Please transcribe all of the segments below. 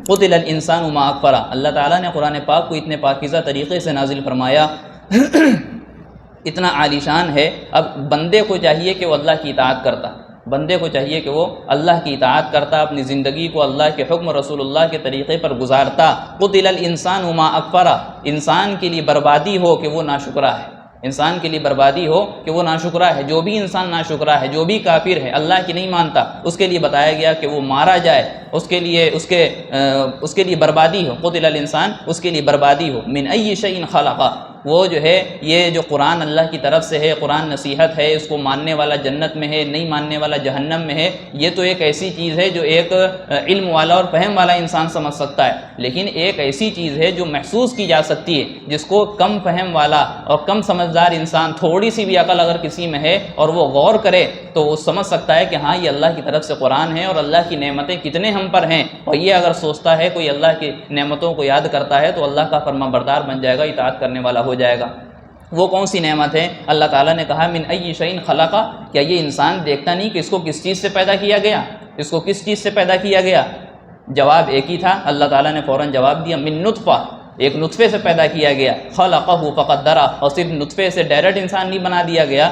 قتل الانسان ما اکفرہ، اللہ تعالیٰ نے قرآن پاک کو اتنے پاکیزہ طریقے سے نازل فرمایا، اتنا عالیشان ہے۔ اب بندے کو چاہیے کہ وہ اللہ کی اطاعت کرتا، بندے کو چاہیے کہ وہ اللہ کی اطاعت کرتا، اپنی زندگی کو اللہ کے حکم رسول اللہ کے طریقے پر گزارتا۔ قتل الانسان ما اکفرہ، انسان کے لیے بربادی ہو کہ وہ ناشکرا ہے، انسان کے لیے بربادی ہو کہ وہ ناشکرا ہے۔ جو بھی انسان ناشکرا ہے، جو بھی کافر ہے، اللہ کی نہیں مانتا، اس کے لیے بتایا گیا کہ وہ مارا جائے، اس کے لیے بربادی ہو۔ قتل الانسان، اس کے لیے بربادی ہو۔ من ای شیء خلقہ، وہ جو ہے یہ جو قرآن اللہ کی طرف سے ہے، قرآن نصیحت ہے، اس کو ماننے والا جنت میں ہے، نہیں ماننے والا جہنم میں ہے، یہ تو ایک ایسی چیز ہے جو ایک علم والا اور فہم والا انسان سمجھ سکتا ہے، لیکن ایک ایسی چیز ہے جو محسوس کی جا سکتی ہے، جس کو کم فہم والا اور کم سمجھدار انسان، تھوڑی سی بھی عقل اگر کسی میں ہے اور وہ غور کرے تو وہ سمجھ سکتا ہے کہ ہاں یہ اللہ کی طرف سے قرآن ہے اور اللہ کی نعمتیں کتنے ہم پر ہیں۔ اور یہ اگر سوچتا ہے کوئی اللہ کی نعمتوں کو یاد کرتا ہے تو اللہ کا فرما بردار بن جائے گا، اطاعت کرنے والا ہو جائے گا۔ وہ کون سی نعمت ہے؟ اللہ تعالیٰ نے کہا من ای شیء خلقہ، کیا یہ انسان دیکھتا نہیں کہ اس کو کس چیز سے پیدا کیا گیا؟ اس کو کس چیز سے پیدا کیا گیا؟ جواب ایک ہی تھا، اللہ تعالیٰ نے فوراً جواب دیا من نطفہ، ایک نطفے سے پیدا کیا گیا۔ خلقہ فقدرہ، اور صرف نطفے سے ڈائریکٹ انسان نہیں بنا دیا گیا،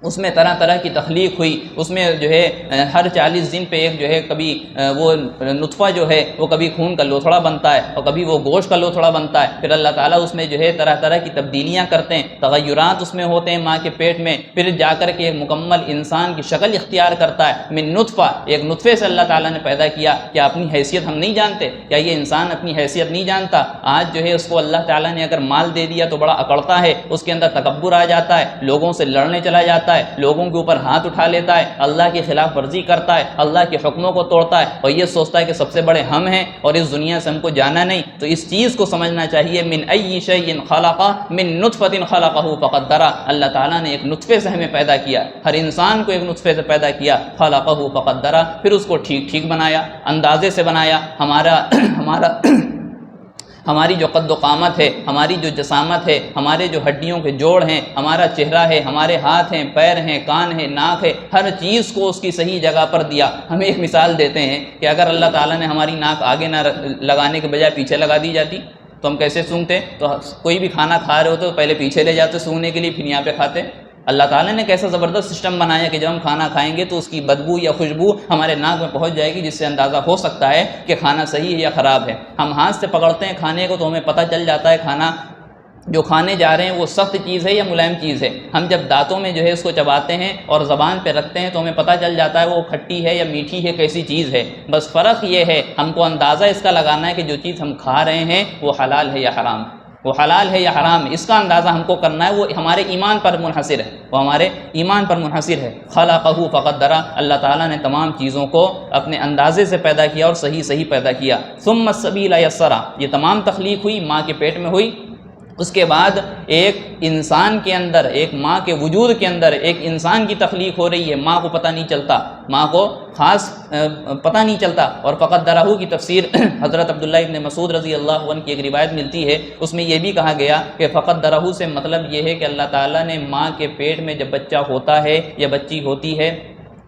اس میں طرح طرح کی تخلیق ہوئی، اس میں جو ہے ہر 40 دن پہ ایک جو ہے کبھی وہ نطفہ جو ہے وہ کبھی خون کا لوتھڑا بنتا ہے اور کبھی وہ گوشت کا لوتھڑا بنتا ہے، پھر اللہ تعالیٰ اس میں جو ہے طرح طرح کی تبدیلیاں کرتے ہیں، تغیرات اس میں ہوتے ہیں ماں کے پیٹ میں، پھر جا کر کے ایک مکمل انسان کی شکل اختیار کرتا ہے۔ من نطفہ، ایک نطفے سے اللہ تعالیٰ نے پیدا کیا۔ کیا اپنی حیثیت ہم نہیں جانتے؟ کیا یہ انسان اپنی حیثیت نہیں جانتا؟ آج جو ہے اس کو اللہ تعالیٰ نے اگر مال دے دیا تو بڑا اکڑتا ہے، اس کے اندر تکبر آ جاتا ہے، لوگوں سے لڑنے چلا جاتا ہے، لوگوں کے اوپر ہاتھ اٹھا لیتا ہے، اللہ کی خلاف ورزی کرتا ہے، اللہ کے حکموں کو توڑتا ہے، اور یہ سوچتا ہے کہ سب سے بڑے ہم ہیں اور اس دنیا سے ہم کو جانا نہیں۔ تو اس چیز کو سمجھنا چاہیے، من ای شیء خلقہ من نطفۃ خلقہ فقدرہ، اللہ تعالیٰ نے ایک نطفے سے ہمیں پیدا کیا، ہر انسان کو ایک نطفے سے پیدا کیا، خلقہ فقدرہ، پھر اس کو ٹھیک ٹھیک بنایا، اندازے سے بنایا۔ ہماری جو قد و قامت ہے، ہماری جو جسامت ہے، ہمارے جو ہڈیوں کے جوڑ ہیں، ہمارا چہرہ ہے، ہمارے ہاتھ ہیں، پیر ہیں، کان ہے، ناک ہے، ہر چیز کو اس کی صحیح جگہ پر دیا۔ ہمیں ایک مثال دیتے ہیں کہ اگر اللہ تعالیٰ نے ہماری ناک آگے نہ لگانے کے بجائے پیچھے لگا دی جاتی تو ہم کیسے سونگتے؟ تو کوئی بھی کھانا کھا رہے ہوتے تو پہلے پیچھے لے جاتے سونگنے کے لیے، پھر یہاں پہ کھاتے۔ اللہ تعالیٰ نے کیسا زبردست سسٹم بنایا کہ جب ہم کھانا کھائیں گے تو اس کی بدبو یا خوشبو ہمارے ناک میں پہنچ جائے گی، جس سے اندازہ ہو سکتا ہے کہ کھانا صحیح ہے یا خراب ہے۔ ہم ہاتھ سے پکڑتے ہیں کھانے کو تو ہمیں پتہ چل جاتا ہے کھانا جو کھانے جا رہے ہیں وہ سخت چیز ہے یا ملائم چیز ہے۔ ہم جب دانتوں میں جو ہے اس کو چباتے ہیں اور زبان پہ رکھتے ہیں تو ہمیں پتہ چل جاتا ہے وہ کھٹی ہے یا میٹھی ہے، کیسی چیز ہے۔ بس فرق یہ ہے ہم کو اندازہ اس کا لگانا ہے کہ جو چیز ہم کھا رہے ہیں وہ حلال ہے یا حرام ہے، وہ حلال ہے یا حرام ہے، اس کا اندازہ ہم کو کرنا ہے۔ وہ ہمارے ایمان پر منحصر ہے، وہ ہمارے ایمان پر منحصر ہے۔ خلقہ فقدرہ، اللہ تعالیٰ نے تمام چیزوں کو اپنے اندازے سے پیدا کیا اور صحیح صحیح پیدا کیا۔ ثم السبیل یسرہ، یہ تمام تخلیق ہوئی، ماں کے پیٹ میں ہوئی، اس کے بعد ایک انسان کے اندر، ایک ماں کے وجود کے اندر ایک انسان کی تخلیق ہو رہی ہے، ماں کو پتہ نہیں چلتا، ماں کو خاص پتہ نہیں چلتا۔ اور فقدرہ کی تفسیر حضرت عبداللہ ابن مسعود رضی اللہ عنہ کی ایک روایت ملتی ہے، اس میں یہ بھی کہا گیا کہ فقدرہ سے مطلب یہ ہے کہ اللہ تعالیٰ نے ماں کے پیٹ میں جب بچہ ہوتا ہے یا بچی ہوتی ہے،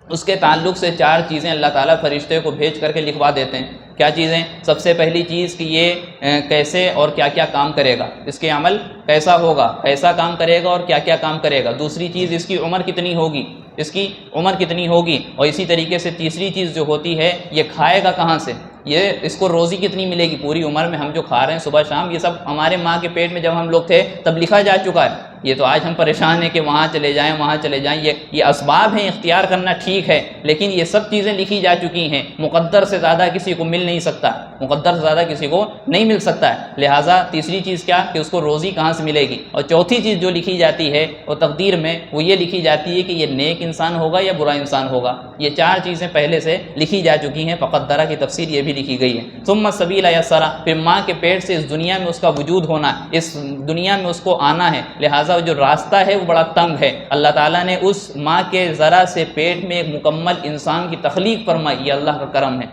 اس کے تعلق سے 4 چیزیں اللہ تعالیٰ فرشتے کو بھیج کر کے لکھوا دیتے ہیں۔ کیا چیزیں؟ سب سے پہلی چیز کہ یہ کیسے اور کیا کیا کام کرے گا، اس کے عمل کیسا ہوگا، کیسا کام کرے گا اور کیا کیا کام کرے گا۔ دوسری چیز اس کی عمر کتنی ہوگی، اس کی عمر کتنی ہوگی، اور اسی طریقے سے تیسری چیز جو ہوتی ہے یہ کھائے گا کہاں سے، یہ اس کو روزی کتنی ملے گی پوری عمر میں، ہم جو کھا رہے ہیں صبح شام، یہ سب ہمارے ماں کے پیٹ میں جب ہم لوگ تھے تب لکھا جا چکا ہے۔ یہ تو آج ہم پریشان ہیں کہ وہاں چلے جائیں وہاں چلے جائیں، یہ اسباب ہیں، اختیار کرنا ٹھیک ہے، لیکن یہ سب چیزیں لکھی جا چکی ہیں۔ مقدر سے زیادہ کسی کو مل نہیں سکتا، مقدر سے زیادہ کسی کو نہیں مل سکتا ہے۔ لہٰذا تیسری چیز کیا کہ اس کو روزی کہاں سے ملے گی، اور چوتھی چیز جو لکھی جاتی ہے وہ تقدیر میں وہ یہ لکھی جاتی ہے کہ یہ نیک انسان ہوگا یا برا انسان ہوگا۔ یہ 4 چیزیں پہلے سے لکھی جا چکی ہیں، فقدرہ کی تفسیر یہ بھی لکھی گئی ہے۔ ثم السبیل یسرہ، پھر ماں کے پیٹ سے اس دنیا میں اس کا وجود ہونا، اس دنیا میں اس کو آنا ہے، لہٰذا جو راستہ ہے وہ بڑا تنگ ہے۔ اللہ تعالیٰ نے اس ماں کے ذرا سے پیٹ میں ایک مکمل انسان کی تخلیق فرمائی، یہ اللہ کا کرم ہے۔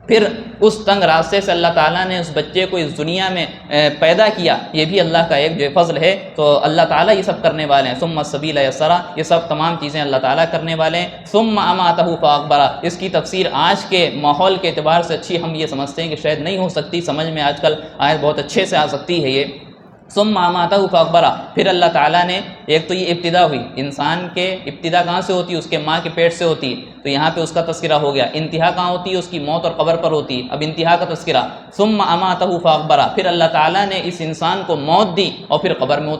پھر اس تنگ راستے سے اللہ تعالیٰ نے اس بچے کو اس دنیا میں پیدا کیا، یہ بھی اللہ کا ایک جو فضل ہے۔ تو اللہ تعالیٰ یہ سب کرنے والے ہیں۔ ثم السبیل یسرا، یہ سب تمام چیزیں اللہ تعالیٰ کرنے والے ہیں۔ ثم اماتہ فاقبرہ، اس کی تفسیر آج کے ماحول کے اعتبار سے اچھی ہم یہ سمجھتے ہیں کہ شاید نہیں ہو سکتی، سمجھ میں آج کل آیت بہت اچھے سے آ سکتی ہے یہ۔ ثم اماتہ فاقبرہ، پھر اللہ تعالیٰ نے، ایک تو یہ ابتدا ہوئی، انسان کے ابتدا کہاں سے ہوتی ہے؟ اس کے ماں کے پیٹ سے ہوتی ہے، تو یہاں پہ اس کا تذکرہ ہو گیا۔ انتہا کہاں ہوتی ہے؟ اس کی موت اور قبر پر ہوتی ہے، اب انتہا کا تذکرہ۔ ثم اماتہ فاقبرہ، پھر اللہ تعالیٰ نے اس انسان کو موت دی اور پھر قبر میں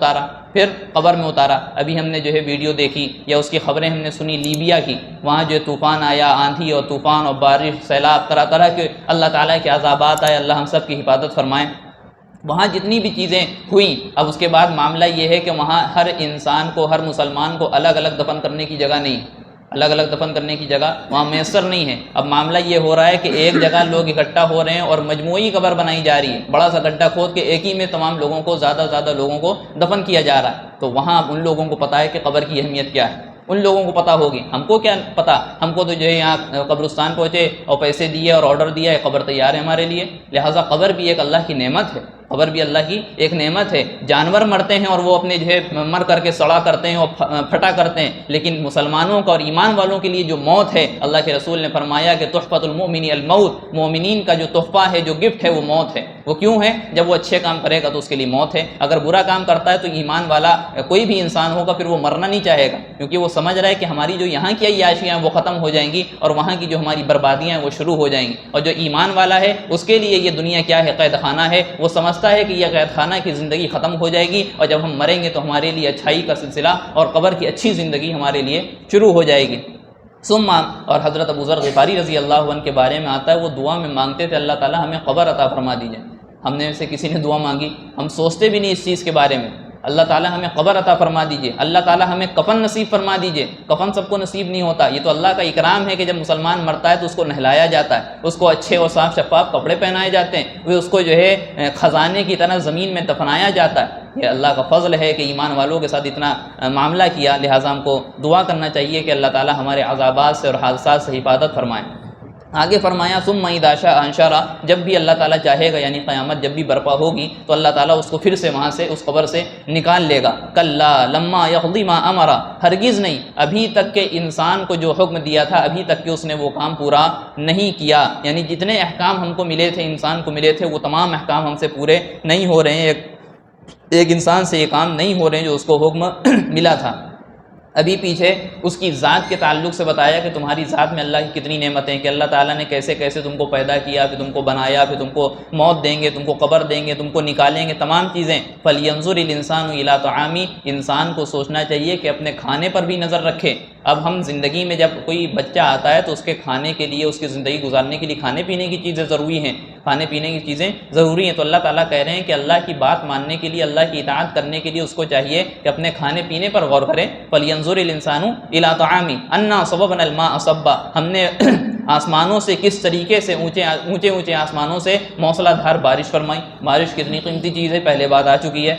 اتارا۔ ابھی ہم نے جو ہے ویڈیو دیکھی یا اس کی خبریں ہم نے سنی لیبیا کی، وہاں جو ہے طوفان آیا، آندھی اور طوفان اور بارش، سیلاب، طرح طرح کے اللہ تعالیٰ کے عذابات آئے، اللہ ہم سب کی حفاظت فرمائے۔ وہاں جتنی بھی چیزیں ہوئیں، اب اس کے بعد معاملہ یہ ہے کہ وہاں ہر انسان کو، ہر مسلمان کو الگ الگ دفن کرنے کی جگہ نہیں، الگ الگ دفن کرنے کی جگہ وہاں میسر نہیں ہے۔ اب معاملہ یہ ہو رہا ہے کہ ایک جگہ لوگ اکٹھا ہو رہے ہیں اور مجموعی قبر بنائی جا رہی ہے، بڑا سا گڈھا کھود کے ایک ہی میں تمام لوگوں کو، زیادہ لوگوں کو دفن کیا جا رہا ہے۔ تو وہاں ان لوگوں کو پتہ ہے کہ قبر کی اہمیت کیا ہے، ان لوگوں کو پتہ ہوگی، ہم کو کیا پتہ؟ ہم کو تو جو ہے یہاں قبرستان پہنچے اور پیسے دیے اور آرڈر دیا ہے، قبر تیار ہے ہمارے لیے۔ لہٰذا قبر بھی ایک اللہ کی نعمت ہے، قبر بھی اللہ کی ایک نعمت ہے۔ جانور مرتے ہیں اور وہ اپنے جو ہے مر کر کے سڑا کرتے ہیں اور پھٹا کرتے ہیں، لیکن مسلمانوں کا اور ایمان والوں کے لیے جو موت ہے، اللہ کے رسول نے فرمایا کہ تحفۃ المؤمن الموت، مومنین کا جو تحفہ ہے، جو گفٹ ہے، وہ موت ہے۔ وہ کیوں ہے؟ جب وہ اچھے کام کرے گا تو اس کے لیے موت ہے، اگر برا کام کرتا ہے تو ایمان والا کوئی بھی انسان ہوگا پھر وہ مرنا نہیں چاہے گا، کیونکہ وہ سمجھ رہا ہے کہ ہماری جو یہاں کی عیاشیاں ہیں وہ ختم ہو جائیں گی اور وہاں کی جو ہماری بربادیاں ہیں وہ شروع ہو جائیں گی۔ اور جو ایمان والا ہے اس کے لیے یہ دنیا کیا ہے؟ قید خانہ ہے۔ وہ سمجھتا ہے کہ یہ قید خانہ کی زندگی ختم ہو جائے گی اور جب ہم مریں گے تو ہمارے لیے اچھائی کا سلسلہ اور قبر کی اچھی زندگی ہمارے لیے شروع ہو جائے گی۔ ثم، اور حضرت ابو ذر غفاری رضی اللہ عنہ کے بارے میں آتا ہے، وہ دعا میں مانگتے تھے اللہ تعالیٰ ہمیں قبر عطا فرما دیجیے۔ ہم نے سے کسی نے دعا مانگی، ہم سوچتے بھی نہیں اس چیز کے بارے میں، اللہ تعالیٰ ہمیں قبر عطا فرما دیجیے، اللہ تعالیٰ ہمیں کفن نصیب فرما دیجیے۔ کفن سب کو نصیب نہیں ہوتا، یہ تو اللہ کا اکرام ہے کہ جب مسلمان مرتا ہے تو اس کو نہلایا جاتا ہے، اس کو اچھے اور صاف شفاف کپڑے پہنائے جاتے ہیں، وہ اس کو جو ہے خزانے کی طرح زمین میں دفنایا جاتا ہے۔ یہ اللہ کا فضل ہے کہ ایمان والوں کے ساتھ اتنا معاملہ کیا، لہٰذا ہم کو دعا کرنا چاہیے کہ اللہ تعالیٰ ہمارے عذابات سے اور حادثات سے حفاظت فرمائے۔ آگے فرمایا ثم اذا شاء انشرہ، جب بھی اللہ تعالیٰ چاہے گا، یعنی قیامت جب بھی برپا ہوگی تو اللہ تعالیٰ اس کو پھر سے وہاں سے، اس قبر سے نکال لے گا۔ کلا لما یقضی ما امرہ، ہرگز نہیں، ابھی تک کہ انسان کو جو حکم دیا تھا ابھی تک کہ اس نے وہ کام پورا نہیں کیا، یعنی جتنے احکام ہم کو ملے تھے، انسان کو ملے تھے، وہ تمام احکام ہم سے پورے نہیں ہو رہے ہیں، ایک انسان سے یہ کام نہیں ہو رہے ہیں جو اس کو حکم ملا تھا۔ ابھی پیچھے اس کی ذات کے تعلق سے بتایا کہ تمہاری ذات میں اللہ کی کتنی نعمتیں ہیں، کہ اللہ تعالیٰ نے کیسے کیسے تم کو پیدا کیا، پھر تم کو بنایا، پھر تم کو موت دیں گے، تم کو قبر دیں گے، تم کو نکالیں گے، تمام چیزیں۔ فَلْيَنظُرِ الْإِنسَانُ إِلَىٰ طَعَامِهِ، انسان کو سوچنا چاہیے کہ اپنے کھانے پر بھی نظر رکھے۔ اب ہم زندگی میں جب کوئی بچہ آتا ہے تو اس کے کھانے کے لیے، اس کی زندگی گزارنے کے لیے کھانے پینے کی چیزیں ضروری ہیں، کھانے پینے کی چیزیں ضروری ہیں۔ تو اللہ تعالیٰ کہہ رہے ہیں کہ اللہ کی بات ماننے کے لیے، اللہ کی اطاعت کرنے کے لیے اس کو چاہیے کہ اپنے کھانے پینے پر غور کرے۔ فَلْيَنظُرِ الْإِنسَانُ إِلَىٰ طَعَامِهِ أَنَّا صَبَبْنَا الْمَاءَ صَبًّا، ہم نے آسمانوں سے کس طریقے سے اونچے آسمانوں سے موسلا دھار بارش فرمائی۔ بارش کتنی قیمتی چیز ہے، پہلے بات آ چکی ہے۔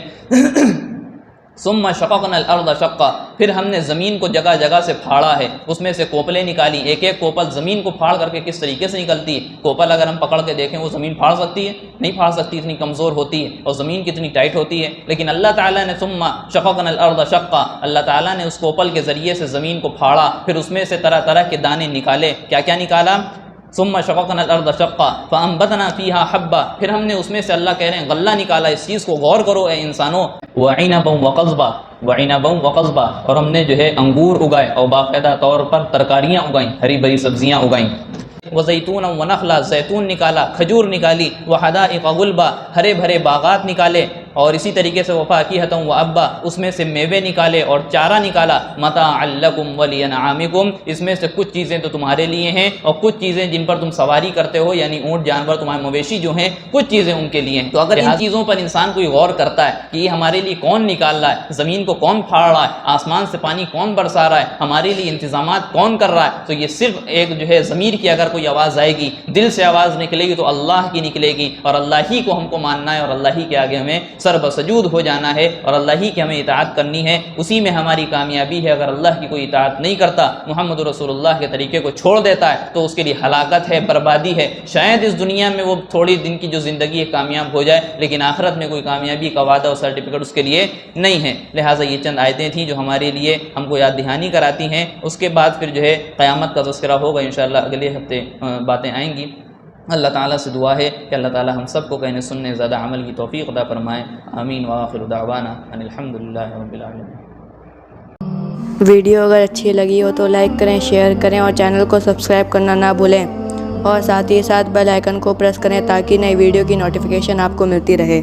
ثم شققنا الارض شقا، پھر ہم نے زمین کو جگہ جگہ سے پھاڑا ہے، اس میں سے کوپلیں نکالی، ایک ایک کوپل زمین کو پھاڑ کر کے کس طریقے سے نکلتی ہے۔ کوپل اگر ہم پکڑ کے دیکھیں وہ زمین پھاڑ سکتی ہے؟ نہیں پھاڑ سکتی، اتنی کمزور ہوتی ہے، اور زمین کتنی ٹائٹ ہوتی ہے۔ لیکن اللہ تعالیٰ نے ثم شققنا الارض شقا، اللہ تعالیٰ نے اس کوپل کے ذریعے سے زمین کو پھاڑا، پھر اس میں سے طرح طرح کے دانے نکالے۔ کیا کیا نکالا؟ ثم شققنا الارض شقا فانبتنا فيها حبا، پھر ہم نے اس میں سے، اللہ کہہ رہے ہیں، غلہ نکالا۔ اس چیز کو غور کرو اے انسانوں۔ وعنبا وقضبا، وعنبا وقضبا، اور ہم نے جو ہے انگور اگائے اور باقاعدہ طور پر ترکاریاں اگائیں، ہری بھری سبزیاں اگائیں۔ وزیتونا ونخلا، زیتون نکالا، کھجور نکالی۔ وحدائق غلبا، ہرے بھرے باغات نکالے، اور اسی طریقے سے وفاکہۃ وابا، اس میں سے میوے نکالے اور چارہ نکالا۔ متاعا لکم ولانعامکم، اس میں سے کچھ چیزیں تو تمہارے لیے ہیں اور کچھ چیزیں جن پر تم سواری کرتے ہو، یعنی اونٹ جانور تمہارے مویشی جو ہیں، کچھ چیزیں ان کے لیے ہیں۔ تو اگر ان چیزوں پر انسان کوئی غور کرتا ہے کہ یہ ہمارے لیے کون نکال رہا ہے، زمین کو کون پھاڑ رہا ہے، آسمان سے پانی کون برسا رہا ہے، ہمارے لیے انتظامات کون کر رہا ہے، تو یہ صرف ایک جو ہے ضمیر کی اگر کوئی آواز آئے گی، دل سے آواز نکلے گی تو اللہ کی نکلے گی، اور اللہ ہی کو ہم کو ماننا ہے اور اللہ ہی کے آگے ہمیں سر بسجود ہو جانا ہے اور اللہ ہی کی ہمیں اطاعت کرنی ہے، اسی میں ہماری کامیابی ہے۔ اگر اللہ کی کوئی اطاعت نہیں کرتا، محمد رسول اللہ کے طریقے کو چھوڑ دیتا ہے تو اس کے لیے ہلاکت ہے، بربادی ہے۔ شاید اس دنیا میں وہ تھوڑی دن کی جو زندگی ہے کامیاب ہو جائے، لیکن آخرت میں کوئی کامیابی کا وعدہ اور سرٹیفکیٹ اس کے لیے نہیں ہے۔ لہٰذا یہ چند آیتیں تھیں جو ہمارے لیے ہم کو یاد دہانی کراتی ہیں۔ اس کے بعد پھر جو ہے قیامت کا تذکرہ ہوگا انشاءاللہ، اگلے ہفتے باتیں آئیں گی۔ اللہ تعالیٰ سے دعا ہے کہ اللہ تعالیٰ ہم سب کو کہنے سننے زیادہ عمل کی توفیق عطا فرمائے۔ آمین وآخر دعوانا ان الحمدللہ رب العالمین۔ ویڈیو اگر اچھی لگی ہو تو لائک کریں، شیئر کریں اور چینل کو سبسکرائب کرنا نہ بھولیں، اور ساتھ ہی ساتھ بیل آئیکن کو پریس کریں تاکہ نئی ویڈیو کی نوٹیفیکیشن آپ کو ملتی رہے۔